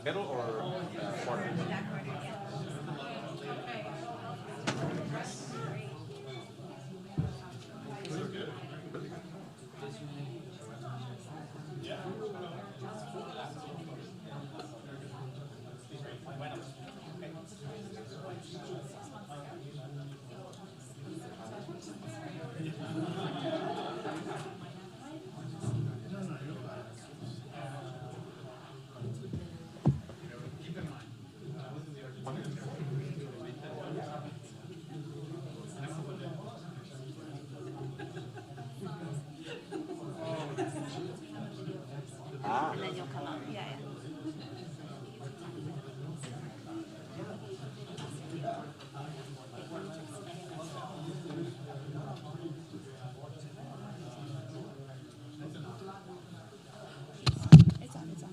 Middle or corner? And then you'll come up. Yeah, yeah. It's on, it's on.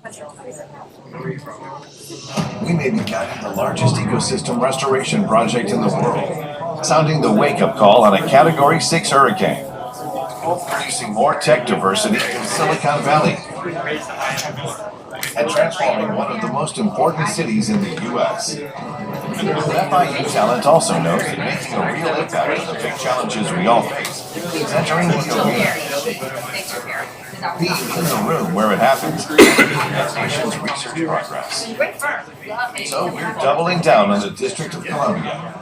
That's fine. You can just. We may be guiding the largest ecosystem restoration project in the world, sounding the wake-up call on a Category 6 hurricane, producing more tech diversity in Silicon Valley, and transforming one of the most important cities in the U.S. FIU talent also knows that making a real impact on the big challenges we all face means entering the arena, being in the room where it happens, as nation's research progress. So we're doubling down on the District of Columbia.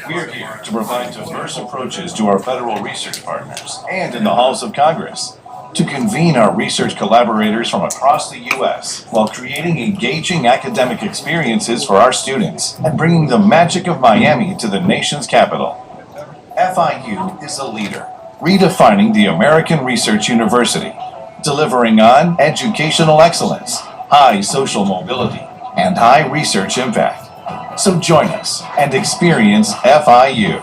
We're here to provide diverse approaches to our federal research partners and in the halls of Congress, to convene our research collaborators from across the U.S. while creating engaging academic experiences for our students and bringing the magic of Miami to the nation's capital. FIU is a leader, redefining the American Research University, delivering on educational excellence, high social mobility, and high research impact. So join us and experience FIU.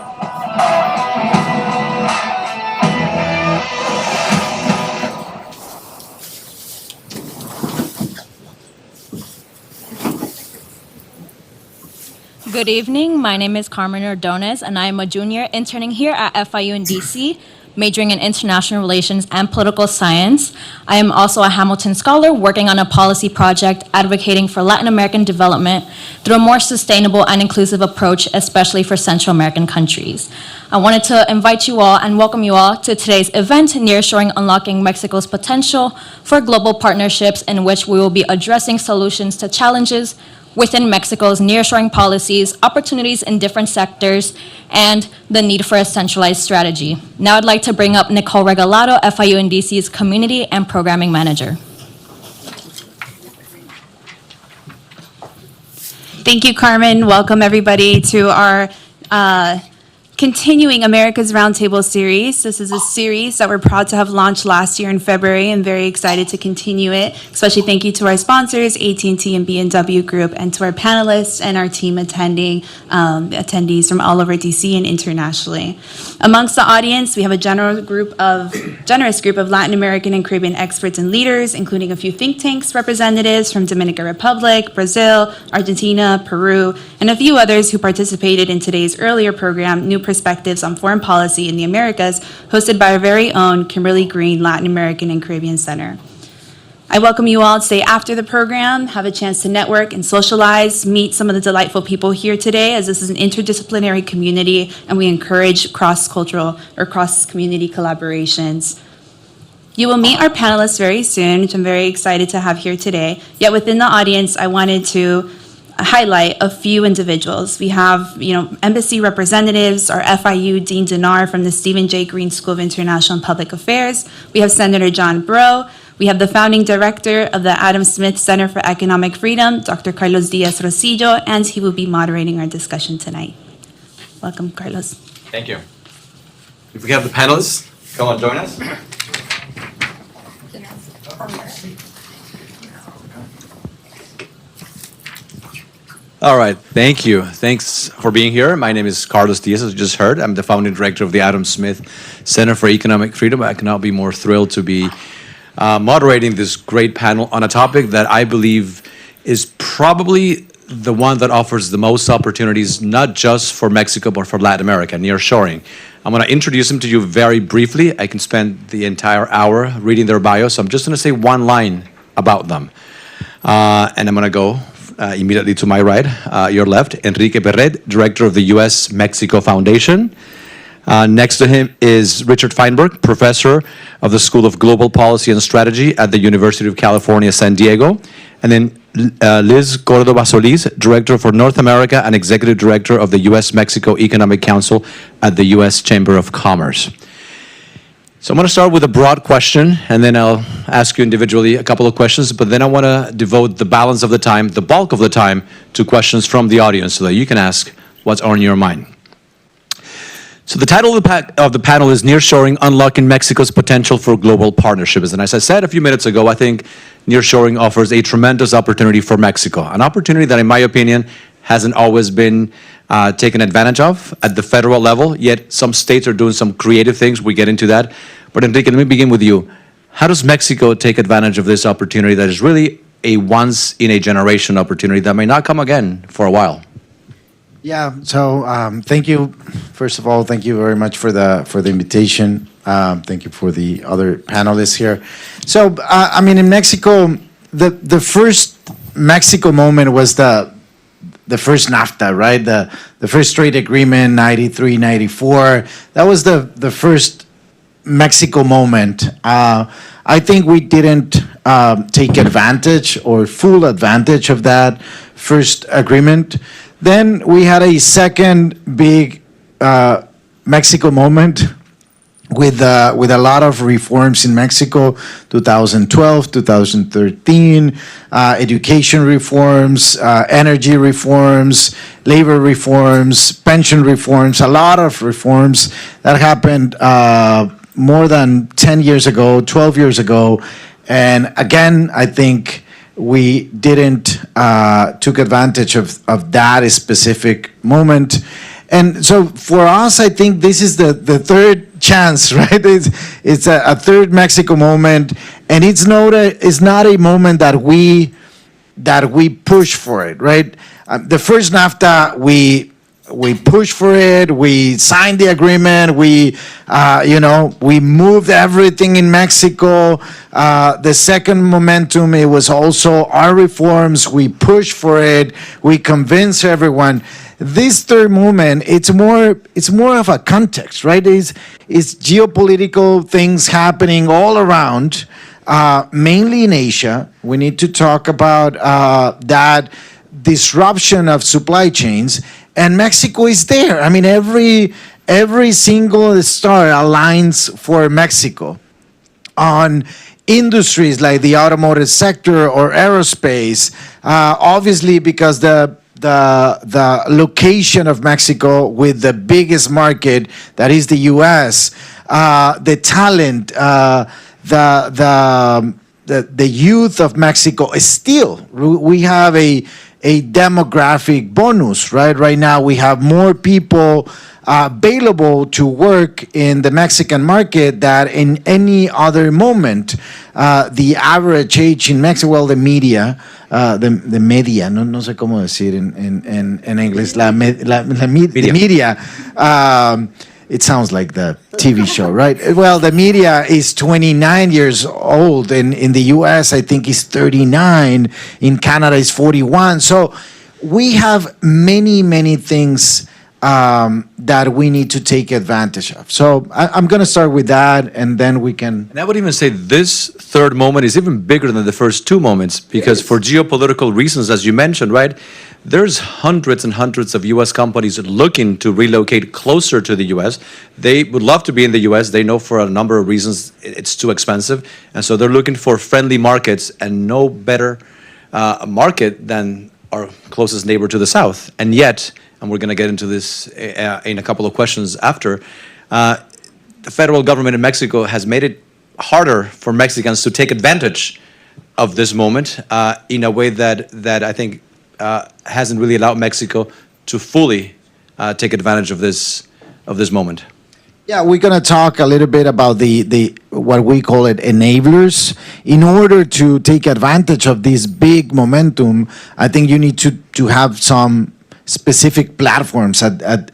Good evening. My name is Carmen Ordonez, and I am a junior interning here at FIU in DC, majoring in international relations and political science. I am also a Hamilton Scholar working on a policy project advocating for Latin American development through a more sustainable and inclusive approach, especially for Central American countries. I wanted to invite you all and welcome you all to today's event, Nearshoring: Unlocking Mexico's Potential for Global Partnerships, in which we will be addressing solutions to challenges within Mexico's nearshoring policies, opportunities in different sectors, and the need for a centralized strategy. Now I'd like to bring up Nicole Regalado, FIU in DC's Community and Programming Manager. Thank you, Carmen. Welcome, everybody, to our continuing America's Roundtable series. This is a series that we're proud to have launched last year in February and very excited to continue it. Especially thank you to our sponsors, AT&T and B&W Group, and to our panelists and our team attendees from all over DC and internationally. Amongst the audience, we have a generous group of Latin American and Caribbean experts and leaders, including a few think tanks representatives from Dominican Republic, Brazil, Argentina, Peru, and a few others who participated in today's earlier program, New Perspectives on Foreign Policy in the Americas, hosted by our very own Kimberly Green Latin American and Caribbean Center. I welcome you all to stay after the program, have a chance to network and socialize, meet some of the delightful people here today, as this is an interdisciplinary community and we encourage cross-cultural or cross-community collaborations. You will meet our panelists very soon, which I'm very excited to have here today. Yet within the audience, I wanted to highlight a few individuals. We have, embassy representatives, our FIU Dean Dinar from the Stephen J. Green School of International and Public Affairs. We have Senator John Breaux. We have the founding director of the Adam Smith Center for Economic Freedom, Dr. Carlos Diaz Rosillo, and he will be moderating our discussion tonight. Welcome, Carlos. Thank you. If we have the panelists, come on, join us. All right, thank you. Thanks for being here. My name is Carlos Diaz, as you just heard. I'm the founding director of the Adam Smith Center for Economic Freedom. I cannot be more thrilled to be moderating this great panel on a topic that I believe is probably the one that offers the most opportunities, not just for Mexico, but for Latin America, nearshoring. I'm going to introduce them to you very briefly. I can spend the entire hour reading their bios, so I'm just going to say one line about them. And I'm going to go immediately to my right, your left, Enrique Perret, director of the U.S.-Mexico Foundation. Next to him is Richard Feinberg, professor of the School of Global Policy and Strategy at the University of California, San Diego. And then Liz Cordova Solis, director for North America and executive director of the U.S.-Mexico Economic Council at the U.S. Chamber of Commerce. So I'm going to start with a broad question, and then I'll ask you individually a couple of questions, but then I want to devote the balance of the time, the bulk of the time, to questions from the audience so that you can ask what's on your mind. So the title of the panel is Nearshoring, Unlocking Mexico's Potential for Global Partnerships. And as I said a few minutes ago, I think nearshoring offers a tremendous opportunity for Mexico, an opportunity that, in my opinion, hasn't always been taken advantage of at the federal level, yet some states are doing some creative things. We get into that. But Enrique, let me begin with you. How does Mexico take advantage of this opportunity that is really a once-in-a-generation opportunity that may not come again for a while? Yeah, so thank you. First of all, thank you very much for the invitation. Thank you for the other panelists here. So, I mean, in Mexico, the first Mexico moment was the first NAFTA, right? The first trade agreement, 93, 94. That was the first Mexico moment. I think we didn't take advantage or full advantage of that first agreement. Then we had a second big Mexico moment with a lot of reforms in Mexico, 2012, 2013, education reforms, energy reforms, labor reforms, pension reforms, a lot of reforms that happened more than 10 years ago, 12 years ago. And again, I think we didn't took advantage of that specific moment. And so for us, I think this is the third chance, right? It's a third Mexico moment, and it's not a moment that we push for it, right? The first NAFTA, we pushed for it. We signed the agreement. We moved everything in Mexico. The second momentum, it was also our reforms. We pushed for it. We convinced everyone. This third moment, it's more of a context, right? It's geopolitical things happening all around, mainly in Asia. We need to talk about that disruption of supply chains. And Mexico is there. I mean, every single star aligns for Mexico on industries like the automotive sector or aerospace. Obviously, because the location of Mexico with the biggest market, that is the U.S., the talent, the youth of Mexico is still. We have a demographic bonus, right? Right now, we have more people available to work in the Mexican market than in any other moment. The average age in Mexico, well, the media, the media, no sé cómo decir en inglés, the media, it sounds like the TV show, right? Well, the media is 29 years old. In the US, I think it's 39. In Canada, it's 41. So we have many things that that we need to take advantage of. So I'm going to start with that, and then we can. And I would even say this third moment is even bigger than the first two moments because for geopolitical reasons, as you mentioned, right, there's hundreds and hundreds of U.S. companies looking to relocate closer to the U.S. They would love to be in the U.S. They know for a number of reasons it's too expensive. And so they're looking for friendly markets, and no better market than our closest neighbor to the south. And yet, and we're going to get into this in a couple of questions after, the federal government in Mexico has made it harder for Mexicans to take advantage of this moment in a way that I think hasn't really allowed Mexico to fully take advantage of this moment. Yeah, we're going to talk a little bit about the what we call it enablers. In order to take advantage of this big momentum, I think you need to have some specific platforms at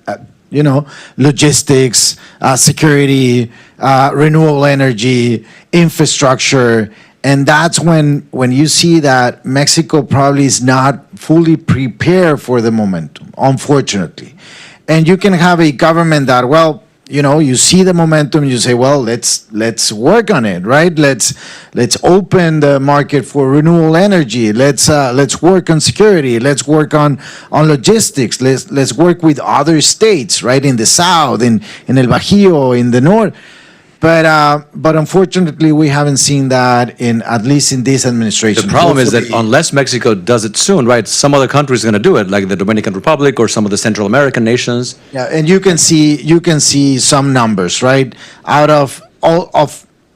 logistics, security, renewable energy, infrastructure. And that's when you see that Mexico probably is not fully prepared for the momentum, unfortunately. And you can have a government that, well, you see the momentum, you say, well, let's work on it, right? Let's open the market for renewable energy. Let's work on security. Let's work on logistics. Let's work with other states, right? In the south, in El Bajío, in the north. But unfortunately, we haven't seen that at least in this administration. The problem is that unless Mexico does it soon, right, some other countries are going to do it, like the Dominican Republic or some of the Central American nations. Yeah, and you can see some numbers, right? Out of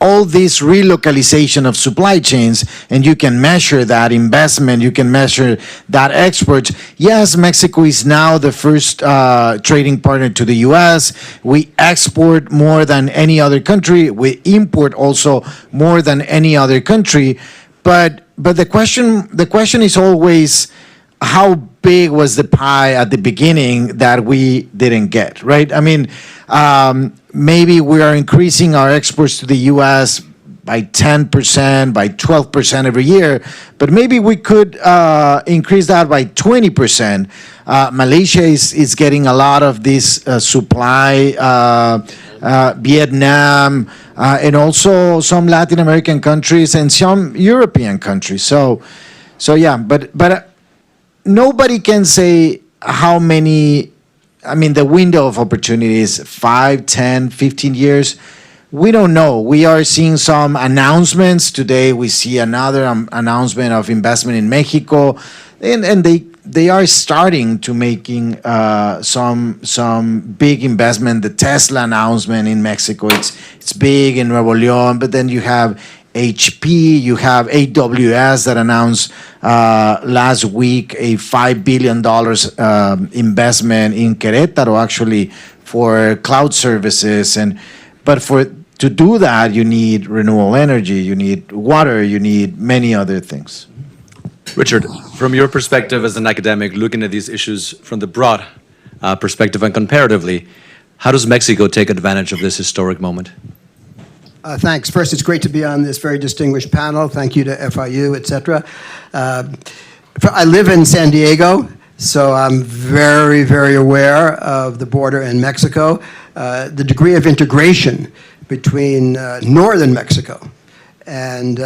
all this relocalization of supply chains, and you can measure that investment, you can measure that exports. Yes, Mexico is now the first trading partner to the U.S. We export more than any other country. We import also more than any other country. But the question is always, how big was the pie at the beginning that we didn't get, right? I mean, maybe we are increasing our exports to the U.S. by 10%, by 12% every year, but maybe we could increase that by 20%. Malaysia is getting a lot of this supply, Vietnam, and also some Latin American countries and some European countries. So yeah, but nobody can say how many. I mean, the window of opportunity is 5, 10, 15 years. We don't know. We are seeing some announcements. Today we see another announcement of investment in Mexico. And they are starting to making some big investment. The Tesla announcement in Mexico, it's big in Nuevo León, but then you have HP, you have AWS that announced last week a $5 billion investment in Querétaro, actually, for cloud services. But to do that, you need renewable energy, you need water, you need many other things. Richard, from your perspective as an academic, looking at these issues from the broad perspective and comparatively, how does Mexico take advantage of this historic moment? Thanks. First, it's great to be on this very distinguished panel. Thank you to FIU, et cetera. I live in San Diego, so I'm very, very aware of the border in Mexico. The degree of integration between northern Mexico and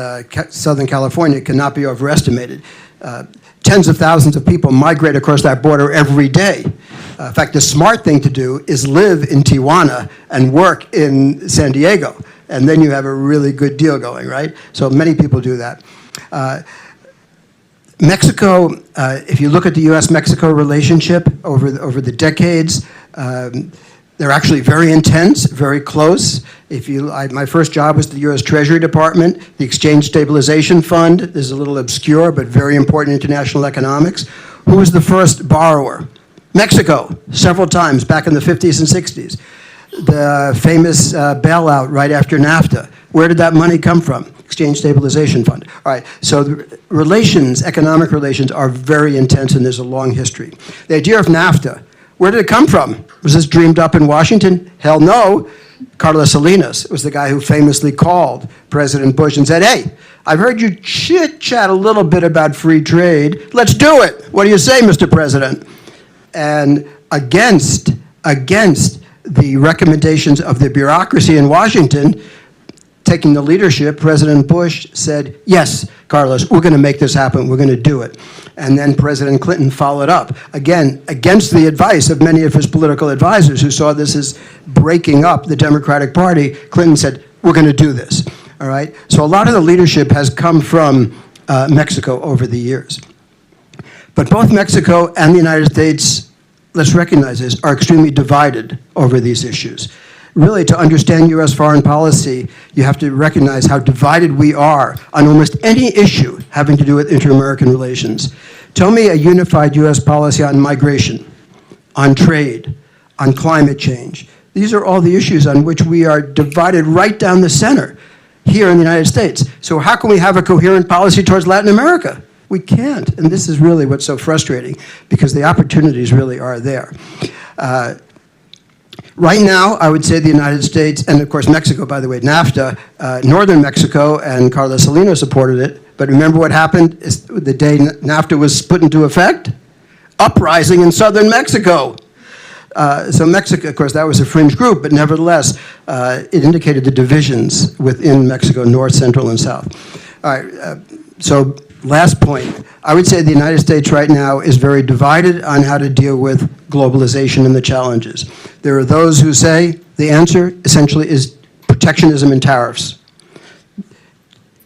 Southern California cannot be overestimated. Tens of thousands of people migrate across that border every day. In fact, the smart thing to do is live in Tijuana and work in San Diego, and then you have a really good deal going, right? So many people do that. Mexico, if you look at the U.S.-Mexico relationship over the decades, they're actually very intense, very close. My first job was the U.S. Treasury Department, the Exchange Stabilization Fund. This is a little obscure, but very important in international economics. Who was the first borrower? Mexico, several times back in the 50s and 60s. The famous bailout right after NAFTA. Where did that money come from? Exchange Stabilization Fund. All right, so the relations, economic relations, are very intense, and there's a long history. The idea of NAFTA, where did it come from? Was this dreamed up in Washington? Hell no. Carlos Salinas was the guy who famously called President Bush and said, hey, I've heard you chit-chat a little bit about free trade. Let's do it. What do you say, Mr. President? And against against the recommendations of the bureaucracy in Washington, taking the leadership, President Bush said, yes, Carlos, we're going to make this happen. We're going to do it. And then President Clinton followed up, again, against the advice of many of his political advisors who saw this as breaking up the Democratic Party. Clinton said, we're going to do this. All right? So a lot of the leadership has come from Mexico over the years. But both Mexico and the United States, let's recognize this, are extremely divided over these issues. Really, to understand U.S. foreign policy, you have to recognize how divided we are on almost any issue having to do with inter-American relations. Tell me a unified U.S. policy on migration, on trade, on climate change. These are all the issues on which we are divided right down the center here in the United States. So how can we have a coherent policy towards Latin America? We can't, and this is really what's so frustrating, because the opportunities really are there. Right now, I would say the United States, and of course Mexico, by the way, NAFTA, northern Mexico, and Carlos Salinas supported it, but remember what happened the day NAFTA was put into effect? Uprising in southern Mexico. So Mexico, of course, that was a fringe group, but nevertheless, it indicated the divisions within Mexico, north, central, and south. All right, so last point. I would say the United States right now is very divided on how to deal with globalization and the challenges. There are those who say the answer essentially is protectionism and tariffs.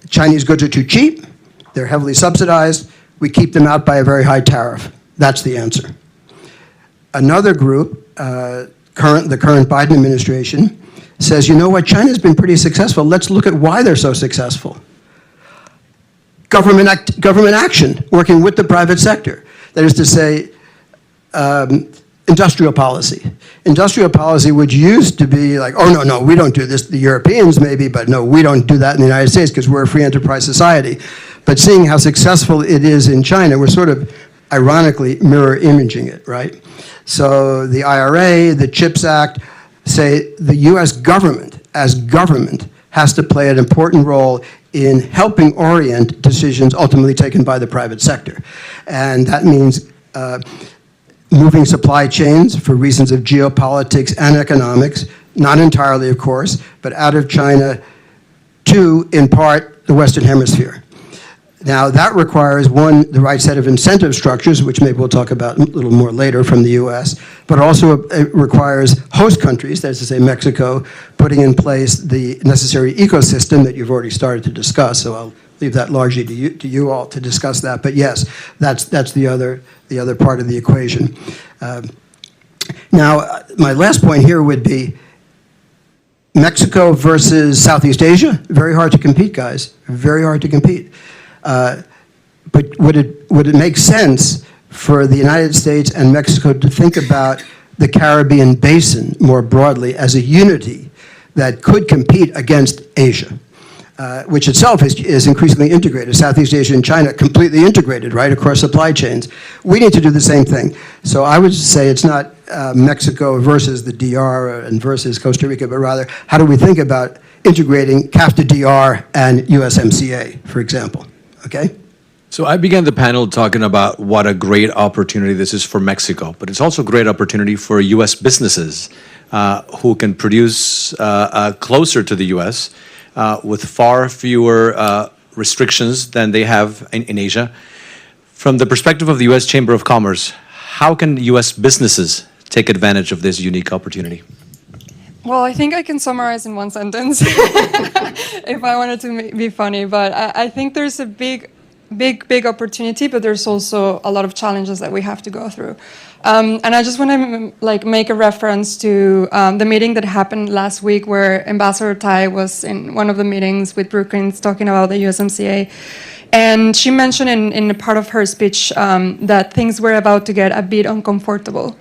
Chinese goods are too cheap, they're heavily subsidized, we keep them out by a very high tariff. That's the answer. Another group, the current Biden administration, says, you know what, China's been pretty successful, let's look at why they're so successful. Government action, working with the private sector. That is to say, industrial policy. Industrial policy, which used to be like, oh, no, we don't do this. The Europeans maybe, but no, we don't do that in the United States because we're a free enterprise society. But seeing how successful it is in China, we're sort of ironically mirror imaging it, right? So the IRA, the CHIPS Act, say the US government, as government, has to play an important role in helping orient decisions ultimately taken by the private sector. And that means moving supply chains for reasons of geopolitics and economics, not entirely, of course, but out of China to, in part, the Western Hemisphere. Now, that requires, one, the right set of incentive structures, which maybe we'll talk about a little more later from the US, but also it requires host countries, that is to say Mexico, putting in place the necessary ecosystem that you've already started to discuss, so I'll leave that largely to you all to discuss that. But yes, that's the other part of the equation. Now, my last point here would be Mexico versus Southeast Asia, very hard to compete, guys, very hard to compete. But would it make sense for the United States and Mexico to think about the Caribbean basin more broadly as a unity that could compete against Asia, which itself is increasingly integrated. Southeast Asia and China completely integrated, right, across supply chains. We need to do the same thing. So I would say it's not Mexico versus the DR and versus Costa Rica, but rather how do we think about integrating CAFTA-DR and USMCA, for example. Okay? So I began the panel talking about what a great opportunity this is for Mexico, but it's also a great opportunity for U.S. businesses who can produce closer to the U.S. With far fewer restrictions than they have in Asia. From the perspective of the U.S. Chamber of Commerce, how can U.S. businesses take advantage of this unique opportunity? Well, I think I can summarize in one sentence if I wanted to be funny, but I think there's a big opportunity, but there's also a lot of challenges that we have to go through. And I just want to make a reference to the meeting that happened last week where Ambassador Tai was in one of the meetings with Brookings talking about the USMCA. And she mentioned in a part of her speech that things were about to get a bit uncomfortable.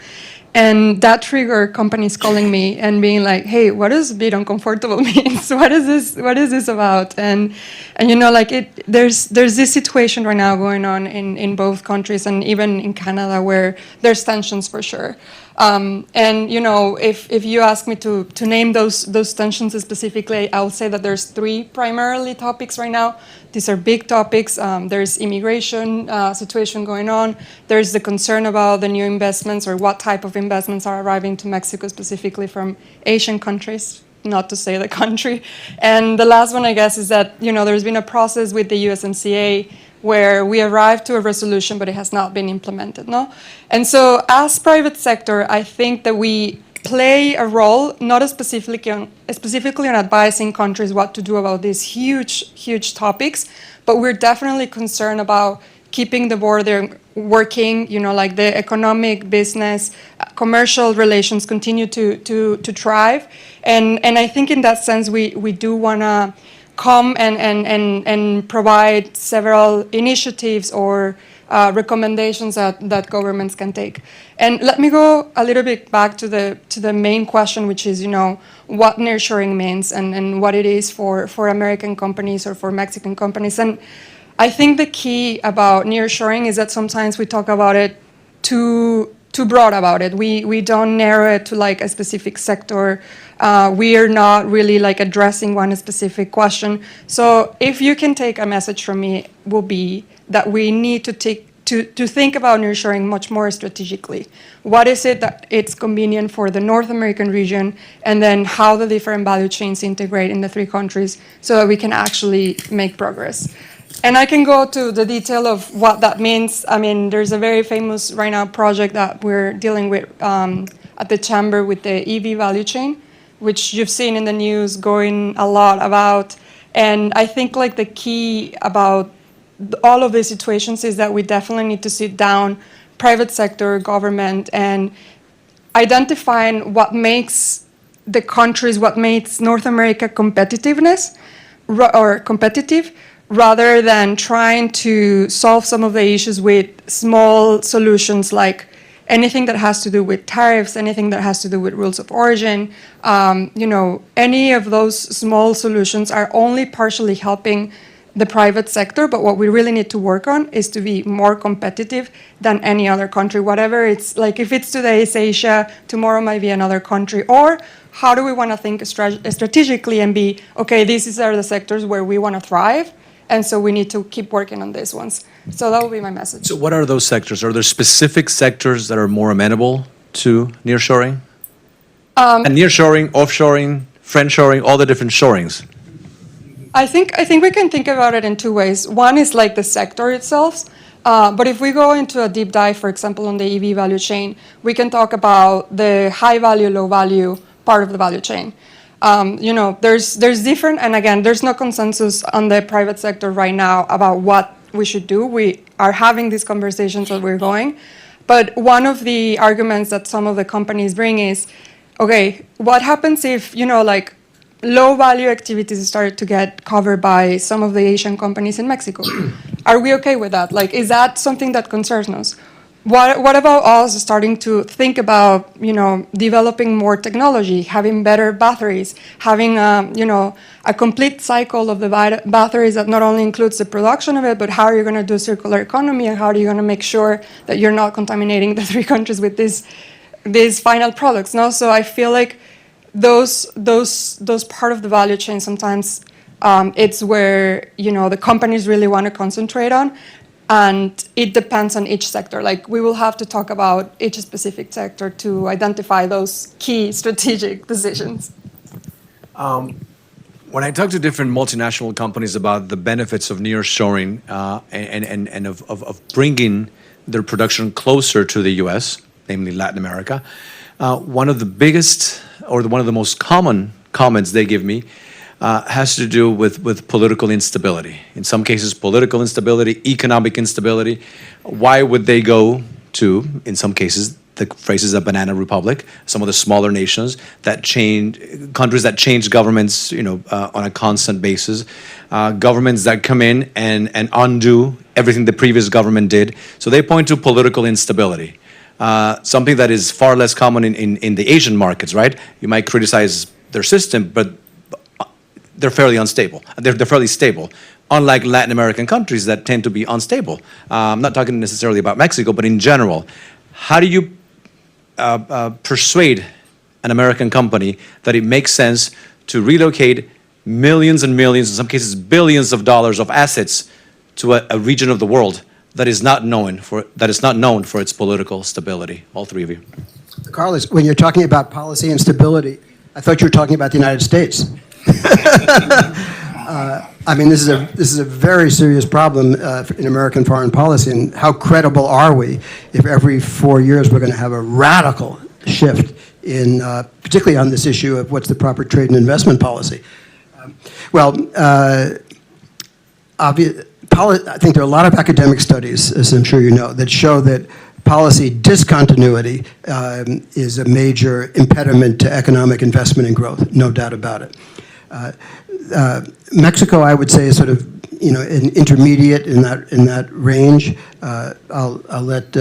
And that triggered companies calling me and being like, "Hey, what does "bit uncomfortable" means? What is this about?" And you know, like there's this situation right now going on in both countries and even in Canada where there's tensions for sure. And if you ask me to name those tensions specifically, I would say that there's three primarily topics right now. These are big topics. There's immigration situation going on. There's the concern about the new investments or what type of investments are arriving to Mexico, specifically from Asian countries, not to say the country. And the last one, I guess, is that there's been a process with the USMCA where we arrived to a resolution, but it has not been implemented, no? And so as private sector, I think that we play a role, not specifically on advising countries what to do about these huge topics, but we're definitely concerned about keeping the border working, like the economic, business, commercial relations continue to thrive. And I think in that sense, we do want to come and provide several initiatives or recommendations that governments can take. And let me go a little bit back to the main question, which is, what nearshoring means and what it is for American companies or for Mexican companies. And I think the key about nearshoring is that sometimes we talk about it too broad about it. We don't narrow it to like a specific sector. We are not really like addressing one specific question. So if you can take a message from me, will be that we need to think about nearshoring much more strategically. What is it that it's convenient for the North American region, and then how the different value chains integrate in the three countries so that we can actually make progress. And I can go to the detail of what that means. I mean, there's a very famous right now project that we're dealing with at the chamber with the EV value chain, which you've seen in the news going a lot about. And I think like the key about all of these situations is that we definitely need to sit down, private sector, government, and identifying what makes the countries, what makes North America competitiveness or competitive, rather than trying to solve some of the issues with small solutions like anything that has to do with tariffs, anything that has to do with rules of origin. Any of those small solutions are only partially helping the private sector, but what we really need to work on is to be more competitive than any other country, whatever it's like. If it's today, it's Asia, tomorrow might be another country, or how do we want to think strategically and be, okay, these are the sectors where we want to thrive, and so we need to keep working on these ones. So that would be my message. So what are those sectors? Are there specific sectors that are more amenable to nearshoring? And nearshoring, offshoring, friendshoring, all the different shorings. I think we can think about it in two ways. One is like the sector itself, but if we go into a deep dive, for example, on the EV value chain, we can talk about the high value, low value part of the value chain. There's different, and again, there's no consensus on the private sector right now about what we should do. We are having these conversations that we're going, but one of the arguments that some of the companies bring is, okay, what happens if, low value activities started to get covered by some of the Asian companies in Mexico? Are we okay with that? Like, is that something that concerns us? What about us starting to think about, developing more technology, having better batteries, having, a complete cycle of the batteries that not only includes the production of it, but how are you going to do circular economy, and how are you going to make sure that you're not contaminating the three countries with these final products? No, so I feel like those part of the value chain sometimes it's where the companies really want to concentrate on. And it depends on each sector. Like, we will have to talk about each specific sector to identify those key strategic decisions. When I talk to different multinational companies about the benefits of nearshoring and of bringing their production closer to the U.S., namely Latin America, one of the biggest or one of the most common comments they give me has to do with political instability. In some cases, political instability, economic instability. Why would they go to, in some cases, the phrases a banana republic, some of the smaller nations countries that change governments, on a constant basis, governments that come in and undo everything the previous government did. So they point to political instability. Something that is far less common in the Asian markets, right? You might criticize their system, but they're fairly unstable. They're fairly stable, unlike Latin American countries that tend to be unstable. I'm not talking necessarily about Mexico, but in general. How do you persuade an American company that it makes sense to relocate millions and millions, in some cases billions of dollars of assets to a region of the world that is not known for its political stability? All three of you. Carlos, when you're talking about policy and stability, I thought you were talking about the United States. I mean, this is a very serious problem in American foreign policy. And how credible are we if every 4 years we're going to have a radical shift in, particularly on this issue of what's the proper trade and investment policy? I think there are a lot of academic studies, as I'm sure you know, that show that policy discontinuity is a major impediment to economic investment and growth, no doubt about it. Mexico, I would say, is sort of, an intermediate in that range. I'll let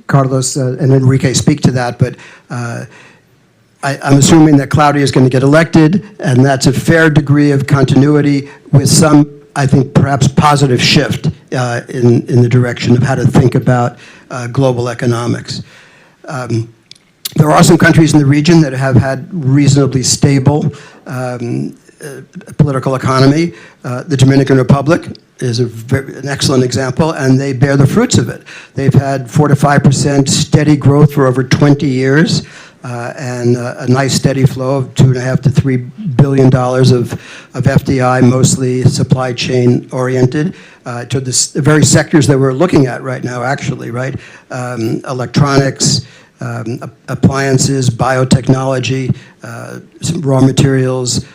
Carlos and Enrique speak to that, but I'm assuming that Claudia is going to get elected, and that's a fair degree of continuity with some, I think, perhaps positive shift in the direction of how to think about global economics. There are some countries in the region that have had reasonably stable political economy. The Dominican Republic is an excellent example, and they bear the fruits of it. They've had 4 to 5% steady growth for over 20 years, and a nice steady flow of $2.5 to $3 billion of FDI, mostly supply chain oriented, to the very sectors that we're looking at right now, actually, right? Electronics, appliances, biotechnology, some raw materials,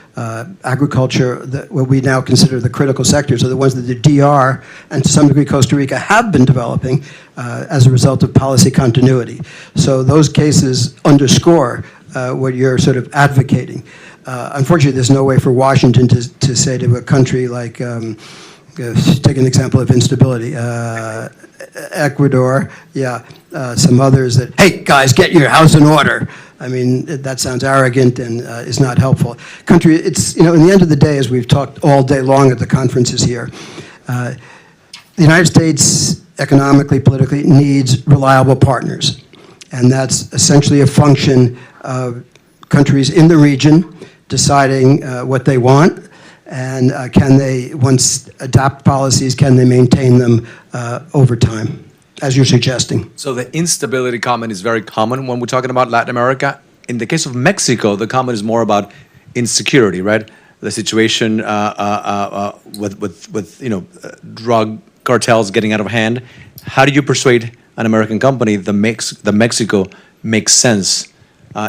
agriculture, what we now consider the critical sectors are the ones that the DR and to some degree Costa Rica have been developing as a result of policy continuity. So those cases underscore what you're sort of advocating. Unfortunately, there's no way for Washington to say to a country like, take an example of instability, Ecuador, some others that, hey, guys, get your house in order. I mean, that sounds arrogant and is not helpful. It's, in the end of the day, as we've talked all day long at the conferences here, the United States economically, politically needs reliable partners. And that's essentially a function of countries in the region deciding what they want. And can they, once adopt policies, can they maintain them over time, as you're suggesting? So the instability comment is very common when we're talking about Latin America. In the case of Mexico, the comment is more about insecurity, right? The situation with drug cartels getting out of hand. How do you persuade an American company that Mexico makes sense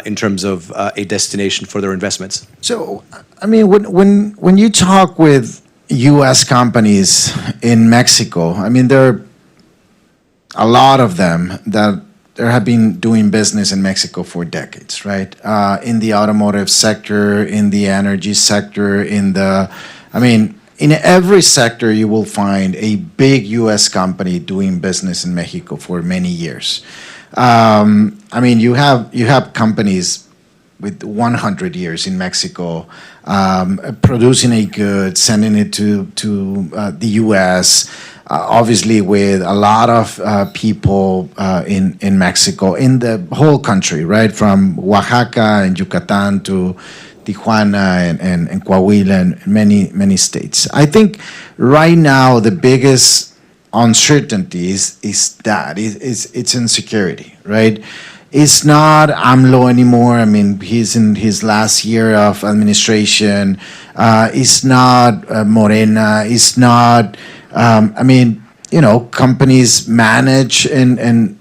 in terms of a destination for their investments? So, I mean, when you talk with U.S. companies in Mexico, I mean, there are a lot of them that have been doing business in Mexico for decades, right? In the automotive sector, in the energy sector, in every sector you will find a big U.S. company doing business in Mexico for many years. I mean, you have companies with 100 years in Mexico, producing a good, sending it to the U.S., obviously with a lot of people in Mexico, in the whole country, right? From Oaxaca and Yucatan to Tijuana and Coahuila and many states. I think right now the biggest uncertainty is it's insecurity, right? It's not AMLO anymore. I mean, he's in his last year of administration. It's not Morena. It's not, companies manage and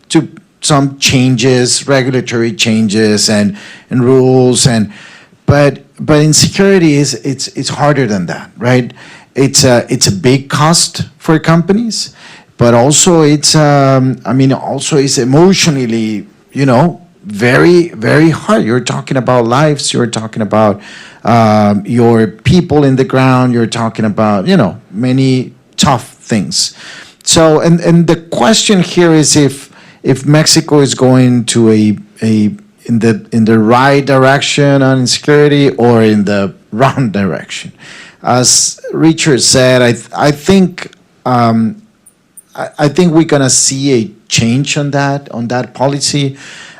to some changes, regulatory changes and rules but insecurity it's harder than that, right? It's a big cost for companies, but also it's emotionally, very, very hard. You're talking about lives, you're talking about your people in the ground, you're talking about, many tough things. So, and the question here is if Mexico is going to in the right direction on insecurity or in the wrong direction. As Richard said, I think I think we're gonna see a change on that policy.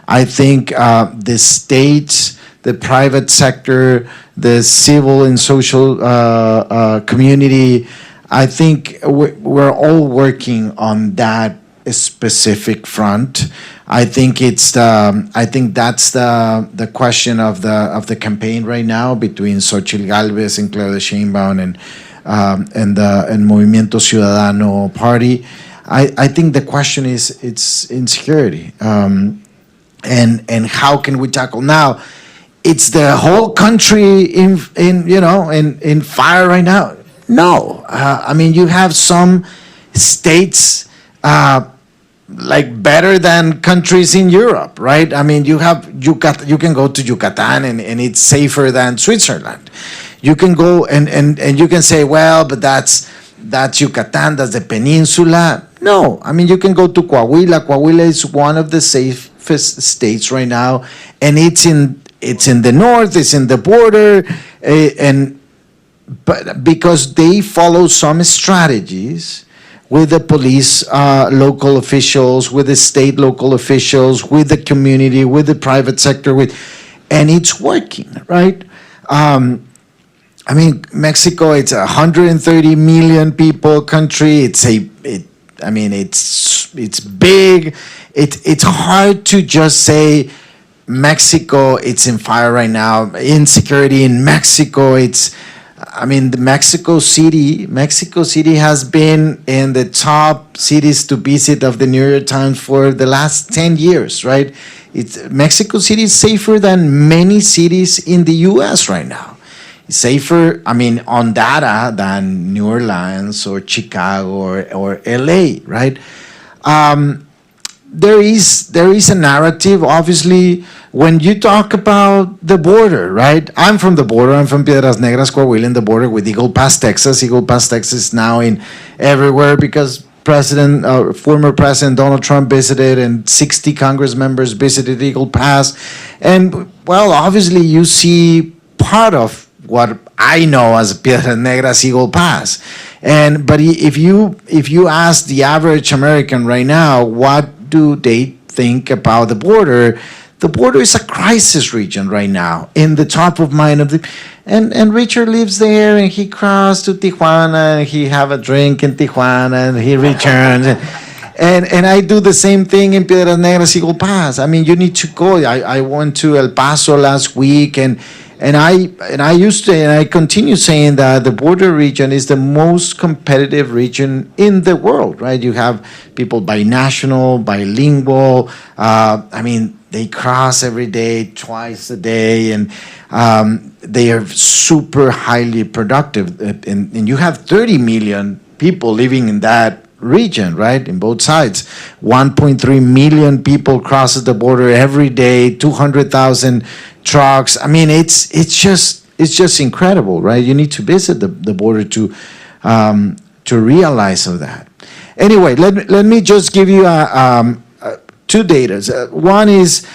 I think the states, the private sector, the civil and social community, I think we're all working on that specific front. I think that's the question of the campaign right now between Xochitl Galvez and Claudia Sheinbaum and Movimiento Ciudadano Party. I think the question is it's insecurity, and how can we tackle now? It's the whole country in fire right now. No, I mean you have some states like better than countries in Europe, right? I mean you can go to Yucatan and it's safer than Switzerland. You can go and you can say, well, but that's Yucatan, that's the peninsula. No, I mean you can go to Coahuila. Coahuila is one of the safest states right now, and it's in the north, it's in the border, but because they follow some strategies with the police, local officials, with the state local officials, with the community, with the private sector, and it's working, right? I mean, Mexico, it's a 130 million people country. It's big. It's hard to just say Mexico, it's in fire right now. Insecurity in Mexico, the Mexico City has been in the top cities to visit of the New York Times for the last 10 years, right? Mexico City is safer than many cities in the US right now. It's safer, on data than New Orleans or Chicago or LA, right? There is a narrative, obviously, when you talk about the border, right? I'm from the border. I'm from Piedras Negras, Coahuila, in the border with Eagle Pass, Texas. Eagle Pass, Texas is now in everywhere because former President Donald Trump visited and 60 Congress members visited Eagle Pass. And, well, obviously you see part of what I know as Piedras Negras Eagle Pass. But if you ask the average American right now, what do they think about the border? The border is a crisis region right now, in the top of mind of the, and Richard lives there, and he crossed to Tijuana, and he have a drink in Tijuana, and he returns, and I do the same thing in Piedras Negras Eagle Pass. I mean, you need to go. I went to El Paso last week, and I continue saying that the border region is the most competitive region in the world, right? You have people binational, bilingual. They cross every day, twice a day, and they are super highly productive. And you have 30 million people living in that region, right? In both sides, 1.3 million people crosses the border every day. 200,000 trucks. I mean, it's just incredible, right? You need to visit the border to realize of that. Anyway, let me just give you two data. One is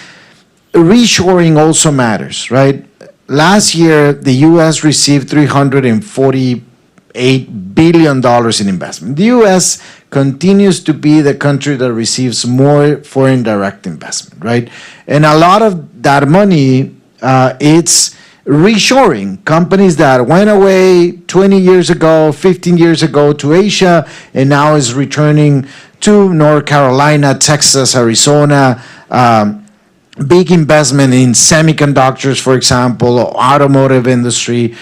reshoring also matters, right? Last year, the U.S. received $348 billion in investment. The U.S. continues to be the country that receives more foreign direct investment, right? And a lot of that money, it's reshoring. Companies that went away 20 years ago, 15 years ago to Asia, and now is returning to North Carolina, Texas, Arizona. Big investment in semiconductors, for example, automotive industry.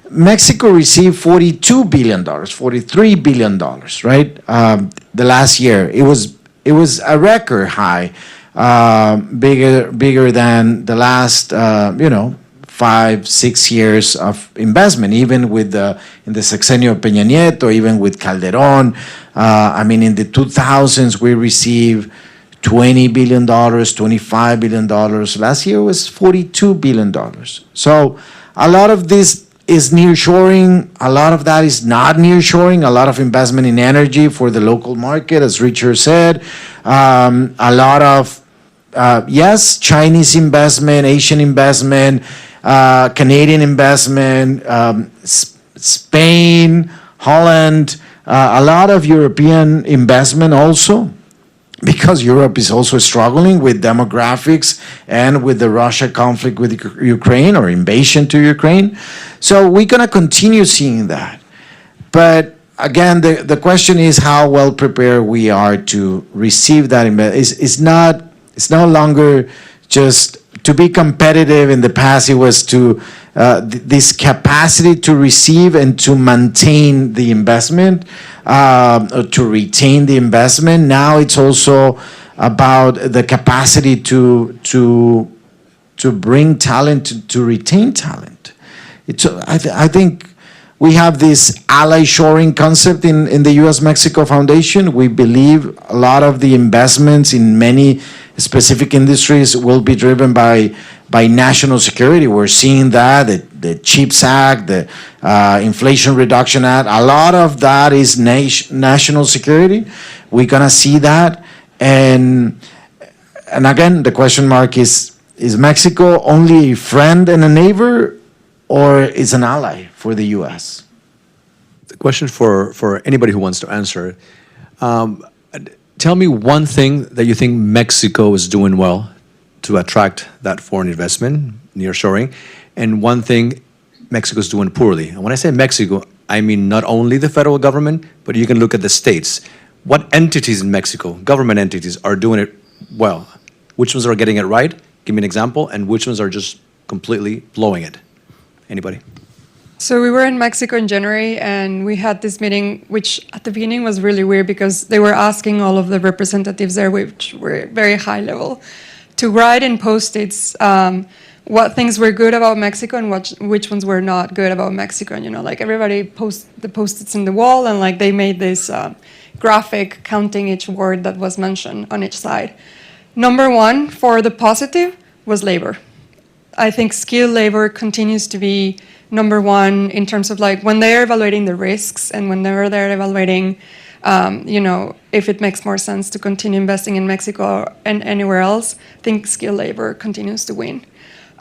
Mexico received $42 billion, $43 billion, right? The last year. It was a record high, bigger than the last, 5-6 years of investment, even in the sexenio of Peña Nieto, even with Calderón. In the 2000s, we received $20 billion, $25 billion. Last year was $42 billion. So a lot of this is nearshoring. A lot of that is not nearshoring. A lot of investment in energy for the local market, as Richard said. A lot of, yes, Chinese investment, Asian investment, Canadian investment, Spain, Holland, a lot of European investment also, because Europe is also struggling with demographics and with the Russia conflict with Ukraine or invasion to Ukraine. So we're going to continue seeing that. But again, the question is how well prepared we are to receive that investment. It's no longer just to be competitive. In the past, it was to this capacity to receive and to maintain the investment, or to retain the investment. Now it's also about the capacity to bring talent, to retain talent. I think we have this ally shoring concept in the U.S.-Mexico Foundation. We believe a lot of the investments in many specific industries will be driven by national security. We're seeing that, the CHIPS Act, the Inflation Reduction Act, a lot of that is national security. We're gonna see that. And again, the question mark is Mexico only a friend and a neighbor, or is an ally for the U.S.? The question for anybody who wants to answer, tell me one thing that you think Mexico is doing well to attract that foreign investment, nearshoring, and one thing Mexico is doing poorly. And when I say Mexico, I mean not only the federal government, but you can look at the states. What entities in Mexico, government entities, are doing it well? Which ones are getting it right? Give me an example. And which ones are just completely blowing it? Anybody? So we were in Mexico in January, and we had this meeting, which at the beginning was really weird because they were asking all of the representatives there, which were very high level, to write in Post-its what things were good about Mexico and which ones were not good about Mexico. And, like everybody post the Post-its in the wall, and like they made this graphic counting each word that was mentioned on each side. Number one for the positive was labor. I think skilled labor continues to be number one in terms of like when they're evaluating the risks and when they're evaluating if it makes more sense to continue investing in Mexico and anywhere else. I think skilled labor continues to win.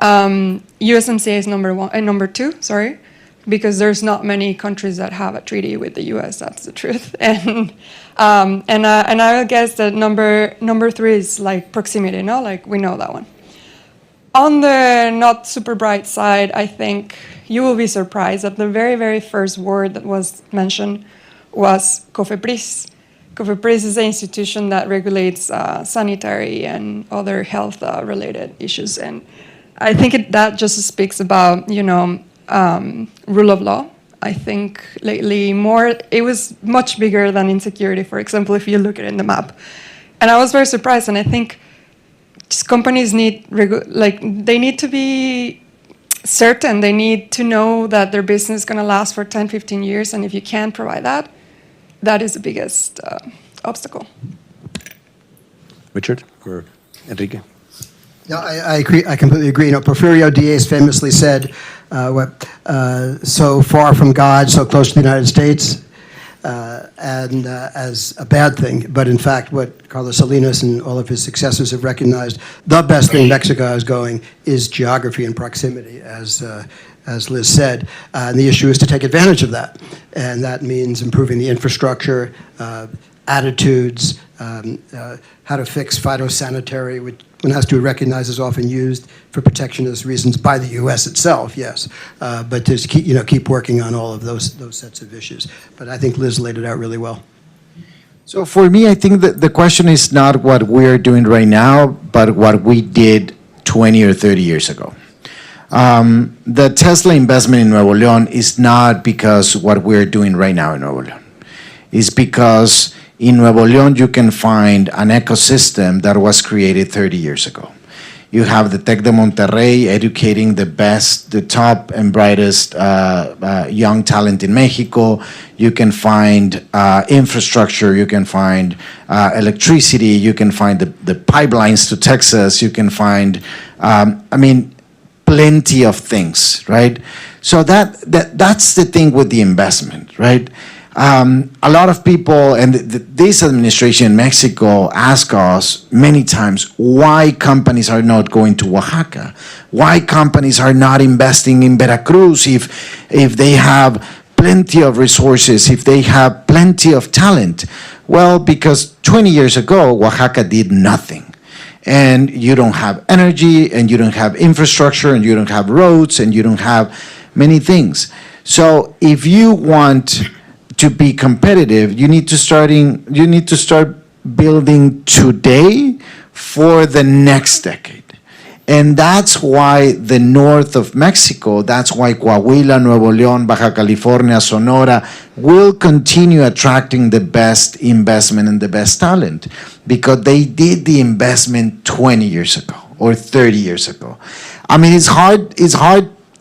USMCA is number two, because there's not many countries that have a treaty with the US. That's the truth. And I would guess that number three is like proximity. Like we know that one. On the not super bright side, I think you will be surprised that the very, very first word that was mentioned was COFEPRIS. COFEPRIS is an institution that regulates sanitary and other health-related issues. And I think that just speaks about, rule of law. I think lately it was much bigger than insecurity, for example, if you look at it in the map. And I was very surprised, and I think companies need to be certain. They need to know that their business is going to last for 10, 15 years, and if you can't provide that, that is the biggest obstacle. Richard or Enrique? No, I agree. I completely agree. Porfirio Diaz famously said, so far from God, so close to the United States. And as a bad thing, but in fact, what Carlos Salinas and all of his successors have recognized, the best thing Mexico is going is geography and proximity, as Liz said. And the issue is to take advantage of that, and that means improving the infrastructure, attitudes, how to fix phytosanitary, which one has to recognize is often used for protectionist reasons by the U.S. itself, yes, but to keep working on all of those sets of issues. But I think Liz laid it out really well. So for me, I think that the question is not what we're doing right now, but what we did 20 or 30 years ago. The Tesla investment in Nuevo León is not because what we're doing right now in Nuevo León. It's because in Nuevo León, you can find an ecosystem that was created 30 years ago. You have the Tec de Monterrey educating the top and brightest young talent in Mexico. You can find infrastructure, you can find electricity, you can find the pipelines to Texas, you can find, plenty of things, right? So that's the thing with the investment, right? A lot of people, and this administration in Mexico ask us many times why companies are not going to Oaxaca, why companies are not investing in Veracruz if they have plenty of resources, if they have plenty of talent? Well, because 20 years ago, Oaxaca did nothing. And you don't have energy, and you don't have infrastructure, and you don't have roads, and you don't have many things. So if you want to be competitive, you need to start building today for the next decade. And that's why the north of Mexico, that's why Coahuila, Nuevo León, Baja California, Sonora will continue attracting the best investment and the best talent, because they did the investment 20 years ago or 30 years ago. I mean, it's hard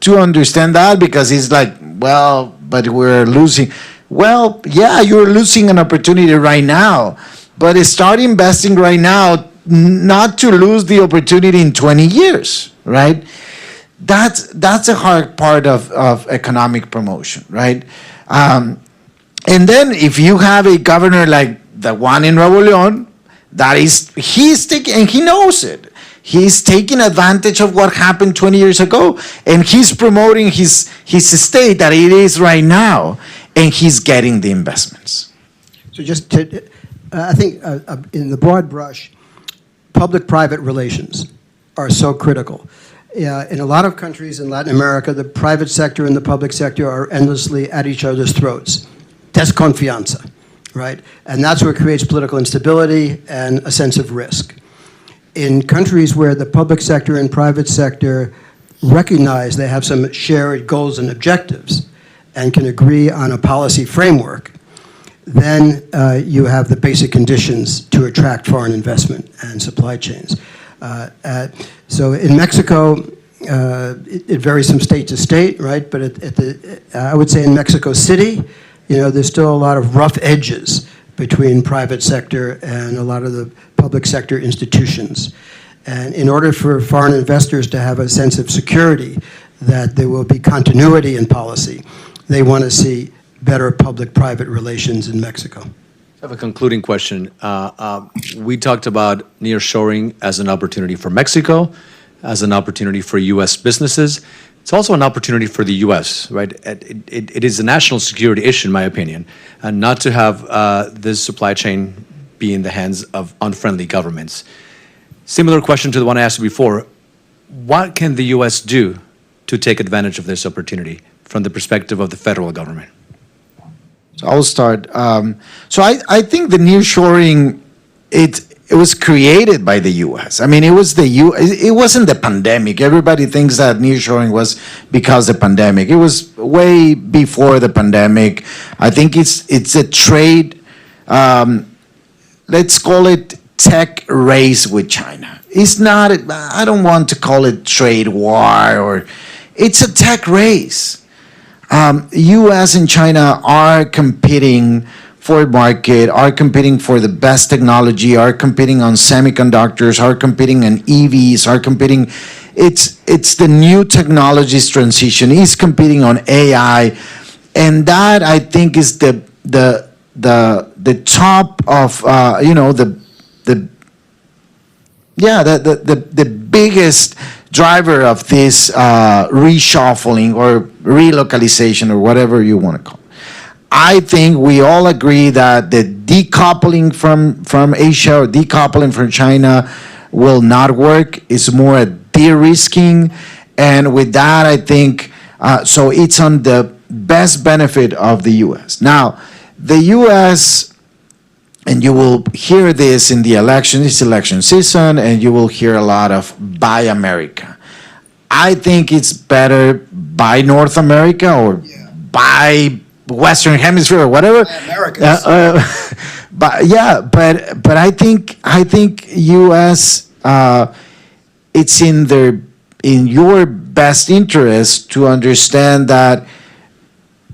to understand that, because it's like, well, but we're losing. Well, yeah, you're losing an opportunity right now, but start investing right now, not to lose the opportunity in 20 years, right? That's a hard part of economic promotion, right? And then if you have a governor like the one in Nuevo León, he's taking, and he knows it. He's taking advantage of what happened 20 years ago, and he's promoting his state that it is right now, and he's getting the investments. So just to, I think in the broad brush, public-private relations are so critical. In a lot of countries in Latin America, the private sector and the public sector are endlessly at each other's throats. Desconfianza, right? And that's what creates political instability and a sense of risk. In countries where the public sector and private sector recognize they have some shared goals and objectives and can agree on a policy framework, then you have the basic conditions to attract foreign investment and supply chains. So in Mexico, it varies from state to state, right? But I would say in Mexico City, there's still a lot of rough edges between private sector and a lot of the public sector institutions. And in order for foreign investors to have a sense of security that there will be continuity in policy, they want to see better public-private relations in Mexico. I have a concluding question. We talked about nearshoring as an opportunity for Mexico, as an opportunity for U.S. businesses. It's also an opportunity for the U.S., right? It is a national security issue, in my opinion, and not to have this supply chain be in the hands of unfriendly governments. Similar question to the one I asked before. What can the U.S. do to take advantage of this opportunity from the perspective of the federal government? So I'll start. So I think the nearshoring, it was created by the U.S. I mean, it wasn't the pandemic. Everybody thinks that nearshoring was because of the pandemic. It was way before the pandemic. I think it's a trade, let's call it tech race with China. It's not, I don't want to call it trade war, or it's a tech race. U.S. and China are competing for market, are competing for the best technology, are competing on semiconductors, are competing on EVs, are competing. It's the new technologies transition. Is competing on AI, and that I think is the top of the biggest driver of this reshuffling or relocalization or whatever you want to call it. I think we all agree that the decoupling from Asia or decoupling from China will not work. It's more a de-risking. And with that, I think, so it's on the best benefit of the U.S. Now, the U.S., and you will hear this in the election, it's election season, and you will hear a lot of buy America. I think it's better buy North America or buy Western Hemisphere or whatever. But I think U.S. It's in your best interest to understand that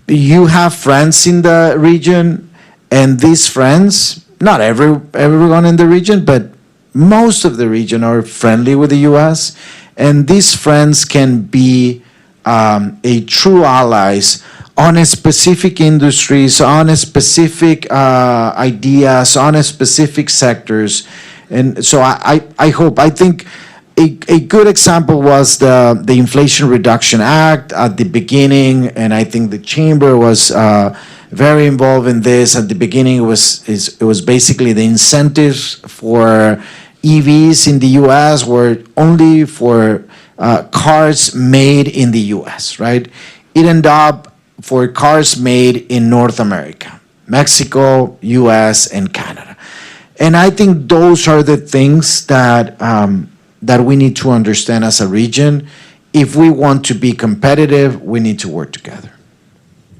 you have friends in the region, and these friends, not everyone in the region, but most of the region are friendly with the U.S., and these friends can be a true allies on a specific industries, on a specific ideas, on a specific sectors. And so I think a good example was the Inflation Reduction Act at the beginning, and I think the chamber was very involved in this. At the beginning, it was basically the incentives for EVs in the U.S. were only for cars made in the U.S., right? It ended up for cars made in North America, Mexico, U.S., and Canada. And I think those are the things that that we need to understand as a region. If we want to be competitive, we need to work together.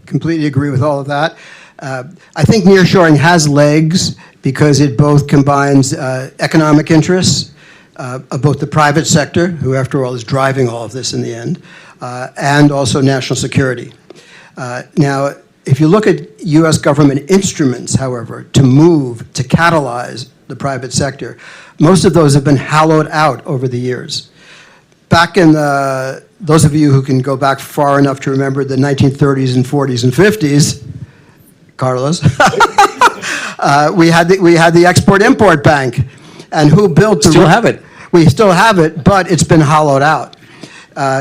Completely agree with all of that. I think nearshoring has legs because it both combines economic interests of both the private sector, who after all is driving all of this in the end, and also national security. Now, if you look at U.S. government instruments, however, to move, to catalyze the private sector, most of those have been hollowed out over the years. Back in those of you who can go back far enough to remember the 1930s and 40s and 50s, Carlos, we had the Export-Import Bank, and who built the... Still have it. We still have it, but it's been hollowed out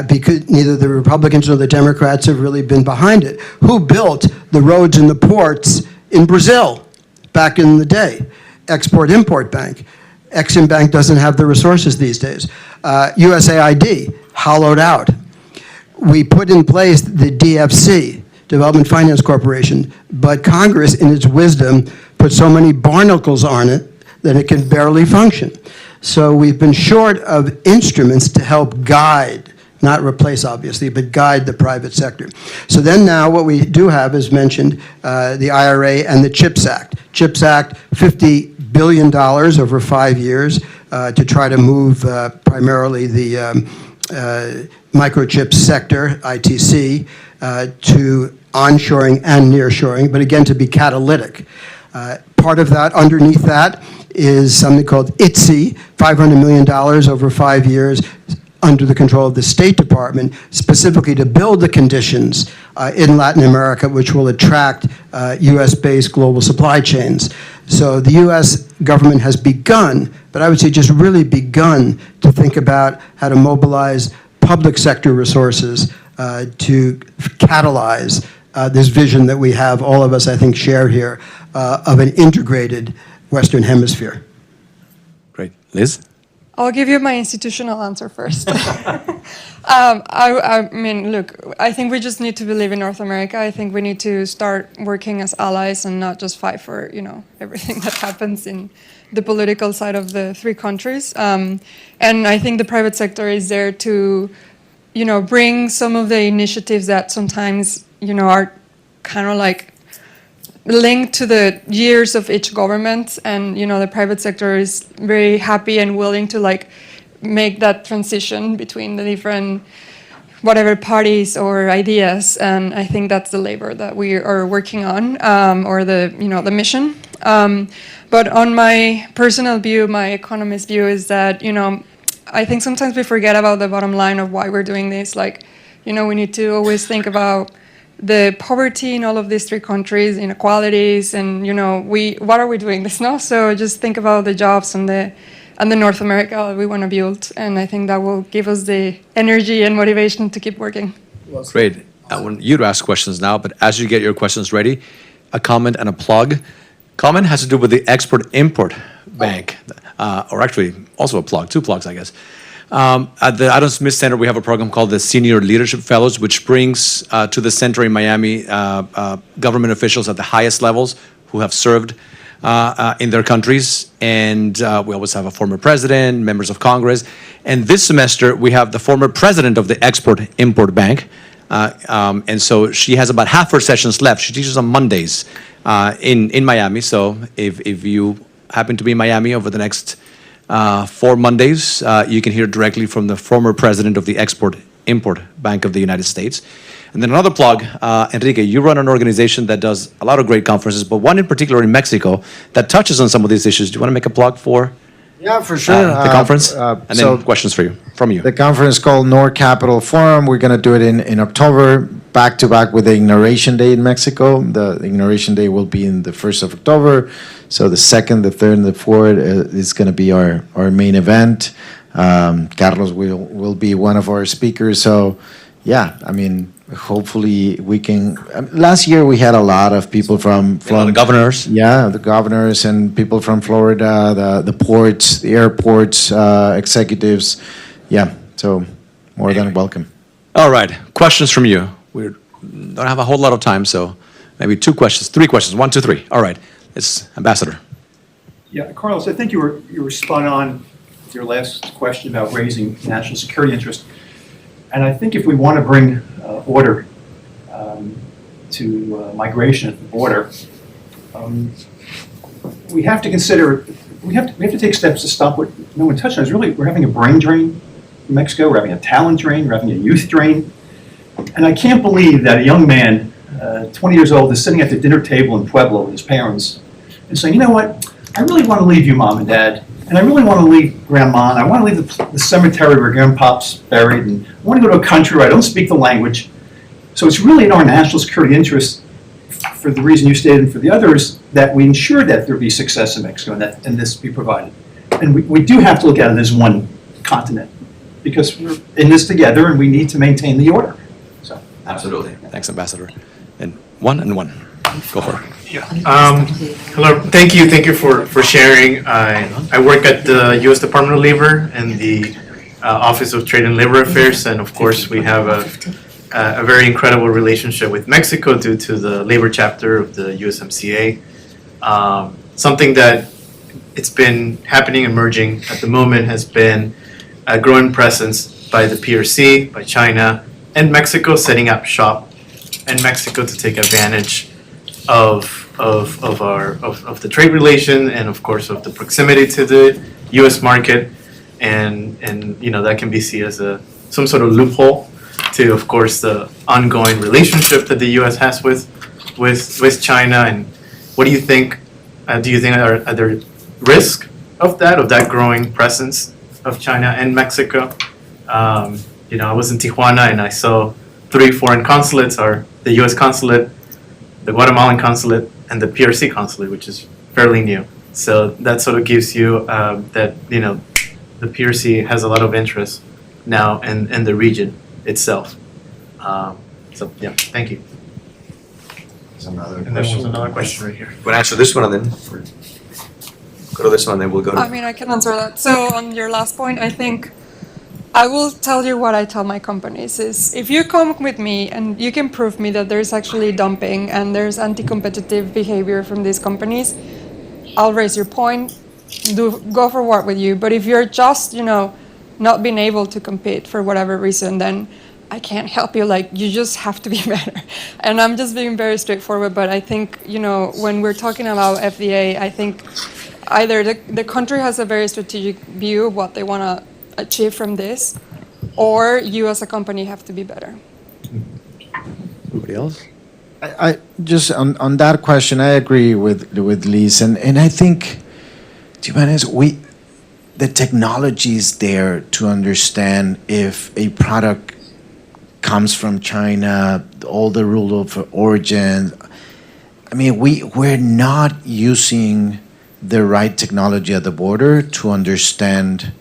because neither the Republicans nor the Democrats have really been behind it. Who built the roads and the ports in Brazil back in the day? Export-Import Bank. Exim Bank doesn't have the resources these days. USAID, hollowed out. We put in place the DFC, Development Finance Corporation, but Congress, in its wisdom, put so many barnacles on it that it can barely function. So we've been short of instruments to help guide, not replace obviously, but guide the private sector. So then now what we do have is mentioned the IRA and the CHIPS Act. CHIPS Act, $50 billion over 5 years to try to move primarily the microchip sector, ITC, to onshoring and nearshoring, but again, to be catalytic. Part of that, underneath that, is something called ITSI, $500 million over 5 years, under the control of the State Department, specifically to build the conditions in Latin America which will attract US-based global supply chains. So the US government has begun, but I would say just really begun, to think about how to mobilize public sector resources to catalyze this vision that we have, all of us, I think, share here, of an integrated Western Hemisphere. Great. Liz? I'll give you my institutional answer first. I mean, look, I think we just need to believe in North America. I think we need to start working as allies and not just fight for, everything that happens in the political side of the three countries. And I think the private sector is there to, bring some of the initiatives that sometimes, are kind of like linked to the years of each government, and the private sector is very happy and willing to make that transition between the different whatever parties or ideas, and I think that's the labor that we are working on, or the the mission. But on my personal view, my economist view is that I think sometimes we forget about the bottom line of why we're doing this. We need to always think about the poverty in all of these three countries, inequalities, and what are we doing this now? So just think about the jobs and the North America that we want to build, and I think that will give us the energy and motivation to keep working. Great. I want you to ask questions now, but as you get your questions ready, a comment and a plug. Comment has to do with the Export-Import Bank, or actually also a plug, two plugs, I guess. At the Adam Smith Center, we have a program called the Senior Leadership Fellows, which brings to the center in Miami government officials at the highest levels who have served in their countries. And we always have a former president, members of Congress. And this semester, we have the former president of the Export-Import Bank. And so she has about half her sessions left. She teaches on Mondays in Miami. So if you happen to be in Miami over the next 4 Mondays, you can hear directly from the former president of the Export-Import Bank of the United States. And then another plug, Enrique, you run an organization that does a lot of great conferences, but one in particular in Mexico that touches on some of these issues. Do you want to make a plug for Yeah, for sure. The conference, and so then questions from you. the conference called Nor Capital Forum. We're going to do it in October, back to back with the Inauguration Day in Mexico. The Inauguration Day will be in the 1st of October. So the 2nd, the 3rd, and the 4th is going to be our main event. Carlos will be one of our speakers. So, yeah, I mean, hopefully we can. Last year we had a lot of people from The governors. yeah, the governors and people from Florida, the ports, the airports, executives. Yeah, so more than welcome. All right, questions from you. We don't have a whole lot of time, so maybe 2 questions, 3 questions, 1, 2, 3. All right, it's Ambassador. Yeah, Carlos, I think you were spot on with your last question about raising national security interest. And I think if we want to bring order to migration at the border, we have to consider, we have to take steps to stop what no one touched on. Is really, we're having a brain drain in Mexico, we're having a talent drain, we're having a youth drain. And I can't believe that a young man, 20 years old, is sitting at the dinner table in Pueblo with his parents and saying, you know what, I really want to leave you, Mom and Dad, and I really want to leave Grandma, and I want to leave the cemetery where Grandpa's buried, and I want to go to a country where I don't speak the language. So it's really in our national security interest, for the reason you stated and for the others, that we ensure that there be success in Mexico and this be provided. And we do have to look at it as one continent, because we're in this together and we need to maintain the order. So Absolutely. Thanks, Ambassador. And one. Go for it. Yeah. Hello. Thank you for sharing. I work at the U.S. Department of Labor and the Office of Trade and Labor Affairs, and of course we have a very incredible relationship with Mexico due to the labor chapter of the USMCA. Something that it's been happening, emerging at the moment, has been a growing presence by the PRC, by China, and Mexico setting up shop in Mexico to take advantage of the trade relation and of course of the proximity to the U.S. market, and you know that can be seen as some sort of loophole to, of course, the ongoing relationship that the U.S. has with China. And what do you think? Do you think are there risk of that growing presence of China and Mexico? You know, I was in Tijuana and I saw 3 foreign consulates: are the U.S. consulate, the Guatemalan consulate, and the PRC consulate, which is fairly new. So that sort of gives you that, you know, the PRC has a lot of interest now in the region itself. So yeah, thank you. And there was another question right here. You want to answer this one, and then go to this one, then we'll go to... I mean, I can answer that. So on your last point, I think I will tell you what I tell my companies is, if you come with me and you can prove me that there's actually dumping and there's anti-competitive behavior from these companies, I'll raise your point, go for war with you. But if you're just, you know, not being able to compete for whatever reason, then I can't help you. Like, you just have to be better. And I'm just being very straightforward. But I think, you know, when we're talking about FDA, I think either the country has a very strategic view of what they want to achieve from this, or you as a company have to be better. Anybody else? I just on that question, I agree with Liz, and I think, to be honest, the technology is there to understand if a product comes from China, all the rule of origin. I mean, we're not using the right technology at the border to understand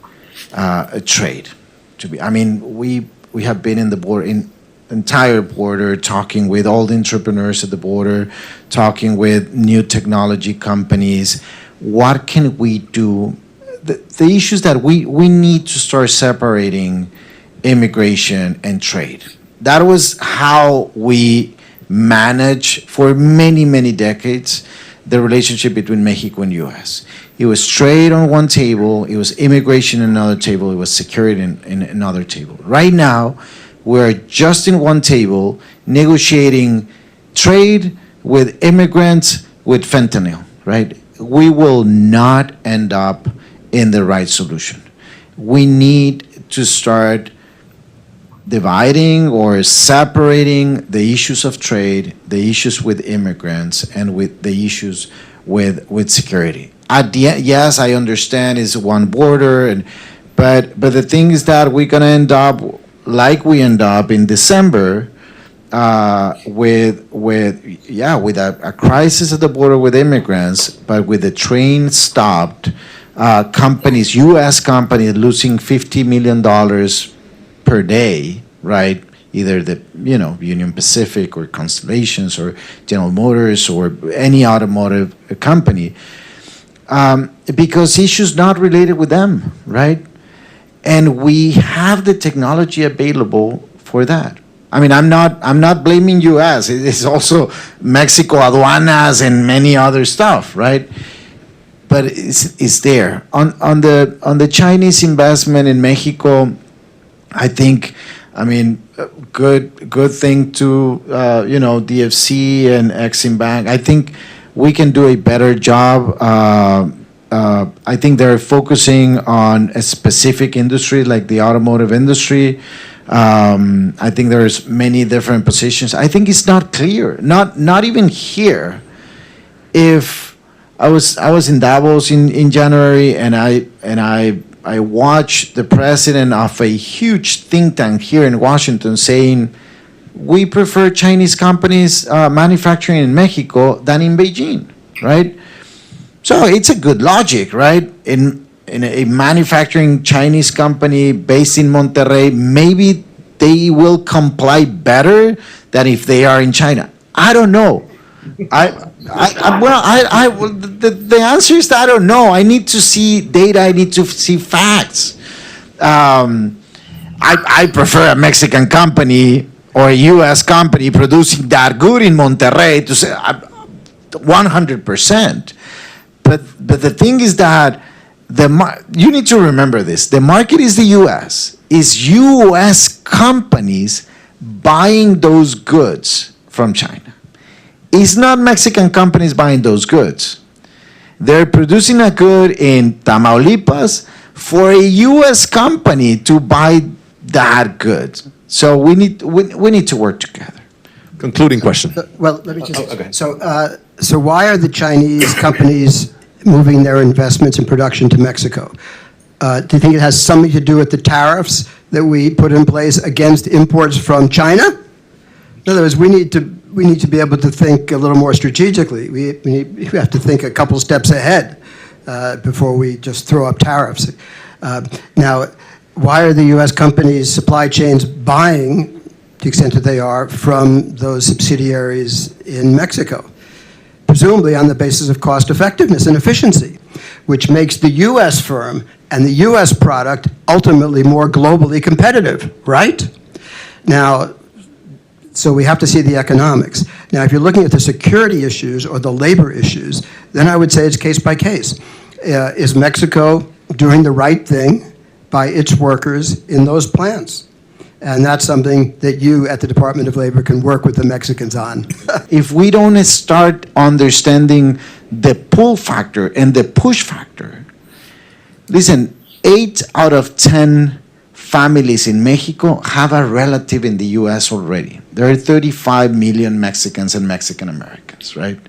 a trade. We have been in the entire border, talking with all the entrepreneurs at the border, talking with new technology companies. What can we do? The issues that we need to start separating immigration and trade. That was how we managed for many, many decades the relationship between Mexico and U.S. It was trade on one table, it was immigration on another table, it was security in another table. Right now, we're just in one table negotiating trade with immigrants with fentanyl, right? We will not end up in the right solution. We need to start dividing or separating the issues of trade, the issues with immigrants, and with the issues with security. at the end, yes, I understand it's one border, but the thing is that we're gonna end up like we end up in December, with a crisis at the border with immigrants, but with the train stopped, companies, U.S. companies losing $50 million per day, right? Either the Union Pacific or Constellations or General Motors or any automotive company, because issues not related with them, right? And we have the technology available for that. I mean, I'm not blaming U.S. It's also Mexico aduanas and many other stuff, right? But it's there. On the Chinese investment in Mexico, I think, I mean, good thing to DFC and Exim Bank. I think we can do a better job. I think they're focusing on a specific industry like the automotive industry. I think there's many different positions. I think it's not clear, not even here. If I was in Davos in January, and I watched the president of a huge think tank here in Washington saying, we prefer Chinese companies manufacturing in Mexico than in Beijing, right? So it's a good logic, right? In a manufacturing Chinese company based in Monterrey, maybe they will comply better than if they are in China. I don't know. The answer is I don't know. I need to see data. I need to see facts. I prefer a Mexican company or a U.S. company producing that good in Monterrey to say 100%. But the thing is that you need to remember this. The market is the U.S. It's U.S. companies buying those goods from China. It's not Mexican companies buying those goods. They're producing a good in Tamaulipas for a U.S. company to buy that good. So we need to work together. Concluding question. Well, let me just. Okay. So why are the Chinese companies moving their investments and production to Mexico? Do you think it has something to do with the tariffs that we put in place against imports from China? In other words, we need to be able to think a little more strategically. We have to think a couple steps ahead before we just throw up tariffs. Now, why are the U.S. companies' supply chains buying, to the extent that they are, from those subsidiaries in Mexico? Presumably on the basis of cost effectiveness and efficiency, which makes the U.S. firm and the U.S. product ultimately more globally competitive, right? Now, so we have to see the economics. Now, if you're looking at the security issues or the labor issues, then I would say it's case by case. Is Mexico doing the right thing by its workers in those plants? And that's something that you at the Department of Labor can work with the Mexicans on. If we don't start understanding the pull factor and the push factor, listen, 8 out of 10 families in Mexico have a relative in the U.S. already. There are 35 million Mexicans and Mexican Americans, right?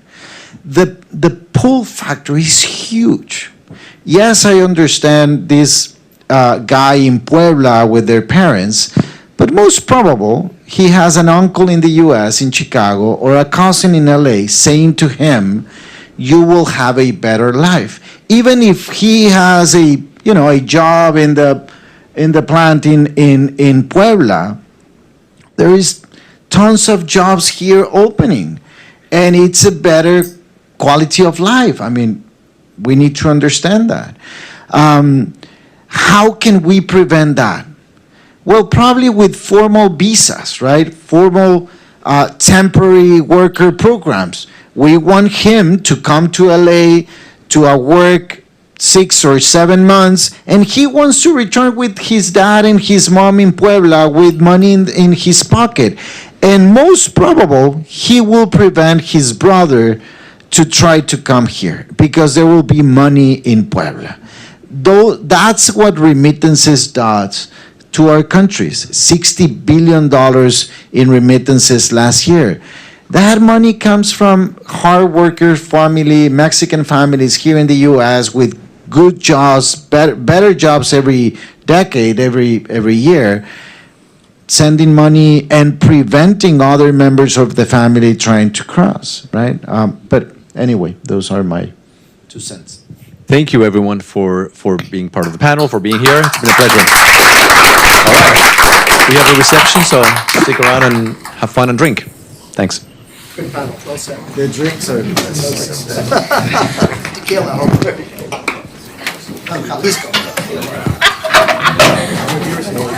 The pull factor is huge. Yes, I understand this guy in Puebla with their parents, but most probable he has an uncle in the U.S., in Chicago, or a cousin in L.A. saying to him, you will have a better life. Even if he has a job in the plant in Puebla, there is tons of jobs here opening, and it's a better quality of life. I mean, we need to understand that. How can we prevent that? Well, probably with formal visas, right? Formal temporary worker programs. We want him to come to LA to work 6 or 7 months, and he wants to return with his dad and his mom in Puebla with money in his pocket. And most probable, he will prevent his brother to try to come here because there will be money in Puebla. Though that's what remittances does to our countries. $60 billion in remittances last year. That money comes from hard worker family, Mexican families here in the U.S. with good jobs, better jobs every decade, every year, sending money and preventing other members of the family trying to cross, right? But anyway, those are my 2 cents. Thank you, everyone, for being part of the panel, for being here. It's been a pleasure. All right. We have a reception, so stick around and have fun and drink. Thanks. Good panel, well said. The drinks are. Tequila, hopefully. Jalisco.